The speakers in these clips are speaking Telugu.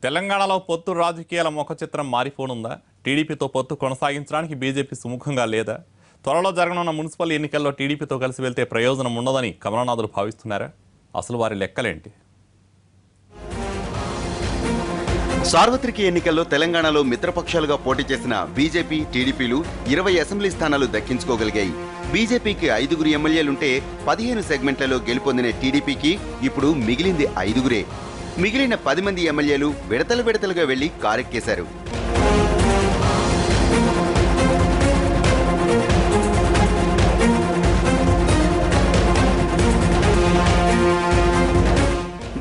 తెలంగాణలో పొత్తు రాజకీయాల ముఖ చిత్రం మారిపోనుందా? టీడీపీతో పొత్తు కొనసాగించడానికి బీజేపీ సుముఖంగా లేదా? త్వరలో జరగనున్న మున్సిపల్ ఎన్నికల్లో టీడీపీతో కలిసి వెళ్తే ప్రయోజనం ఉండదని కమలనాథులు భావిస్తున్నారా? అసలు వారి లెక్కలేంటి? సార్వత్రిక ఎన్నికల్లో తెలంగాణలో మిత్రపక్షాలుగా పోటీ చేసిన బీజేపీ, టీడీపీలు 20 అసెంబ్లీ స్థానాలు దక్కించుకోగలిగాయి. బీజేపీకి 5 ఎమ్మెల్యేలుంటే 15 సెగ్మెంట్లలో గెలుపొందిన టీడీపీకి ఇప్పుడు మిగిలింది 5. మిగిలిన 10 మంది ఎమ్మెల్యేలు విడతలుగా వెళ్లి కారెక్కేశారు.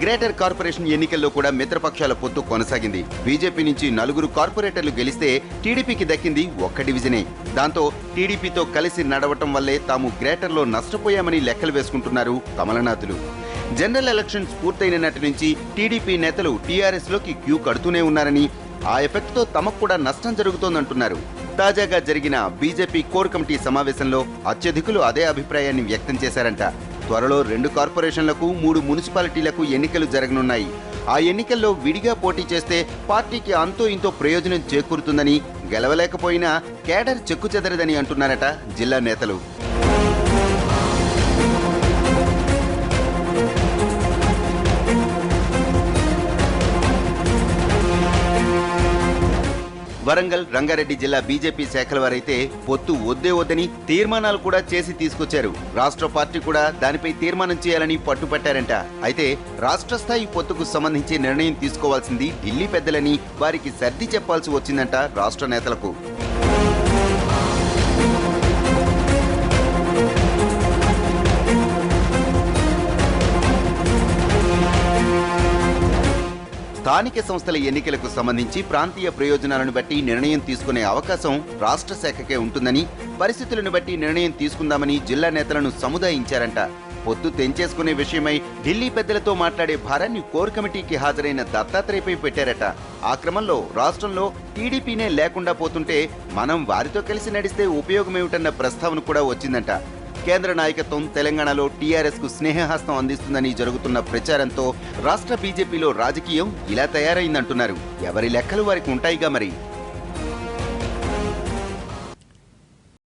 గ్రేటర్ కార్పొరేషన్ ఎన్నికల్లో కూడా మిత్రపక్షాల పొత్తు కొనసాగింది. బీజేపీ నుంచి 4 కార్పొరేటర్లు గెలిస్తే టీడీపీకి దక్కింది 1 డివిజనే. దాంతో టీడీపీతో కలిసి నడవటం వల్లే తాము గ్రేటర్లో నష్టపోయామని లెక్కలు వేసుకుంటున్నారు కమలనాథులు. జనరల్ ఎలక్షన్స్ పూర్తయిన నాటి నుంచి టీడీపీ నేతలు టీఆర్ఎస్ లోకి క్యూ కడుతూనే ఉన్నారని, ఆ ఎఫెక్ట్ తో తమకు కూడా నష్టం జరుగుతోందంటున్నారు. తాజాగా జరిగిన బీజేపీ కోర్ కమిటీ సమావేశంలో అత్యధికులు అదే అభిప్రాయాన్ని వ్యక్తం చేశారంట. త్వరలో 2 కార్పొరేషన్లకు 3 మున్సిపాలిటీలకు ఎన్నికలు జరగనున్నాయి. ఆ ఎన్నికల్లో విడిగా పోటీ చేస్తే పార్టీకి అంతో ఇంతో ప్రయోజనం చేకూరుతుందని, గెలవలేకపోయినా కేడర్ చెక్కుచెదరదని అంటున్నారట జిల్లా నేతలు. వరంగల్, రంగారెడ్డి జిల్లా బీజేపీ శాఖల వారైతే పొత్తు వద్దని తీర్మానాలు కూడా చేసి తీసుకొచ్చారు. రాష్ట్ర పార్టీ కూడా దానిపై తీర్మానం చేయాలని పట్టుపట్టారంట. అయితే రాష్ట్ర స్థాయి పొత్తుకు సంబంధించి నిర్ణయం తీసుకోవాల్సింది ఢిల్లీ పెద్దలని వారికి సర్ది చెప్పాల్సి వచ్చిందంట రాష్ట్ర నేతలకు. స్థానిక సంస్థల ఎన్నికలకు సంబంధించి ప్రాంతీయ ప్రయోజనాలను బట్టి నిర్ణయం తీసుకునే అవకాశం రాష్ట్ర శాఖకే ఉంటుందని, పరిస్థితులను బట్టి నిర్ణయం తీసుకుందామని జిల్లా నేతలను సముదాయించారంట. పొత్తు తెంచేసుకునే విషయమై ఢిల్లీ పెద్దలతో మాట్లాడే భారాన్ని కోర్ కమిటీకి హాజరైన దత్తాత్రేయపై పెట్టారట. ఆ క్రమంలో రాష్ట్రంలో టీడీపీనే లేకుండా పోతుంటే మనం వారితో కలిసి నడిస్తే ఉపయోగమేమిటన్న ప్రస్తావన కూడా వచ్చిందంట. కేంద్ర నాయకత్వం తెలంగాణలో టీఆర్ఎస్ కు స్నేహహస్తం అందిస్తుందని జరుగుతున్న ప్రచారంతో రాష్ట్ర బీజేపీలో రాజకీయం ఇలా తయారైందంటున్నారు. ఎవరి లెక్కలు వారికి ఉంటాయిగా మరి.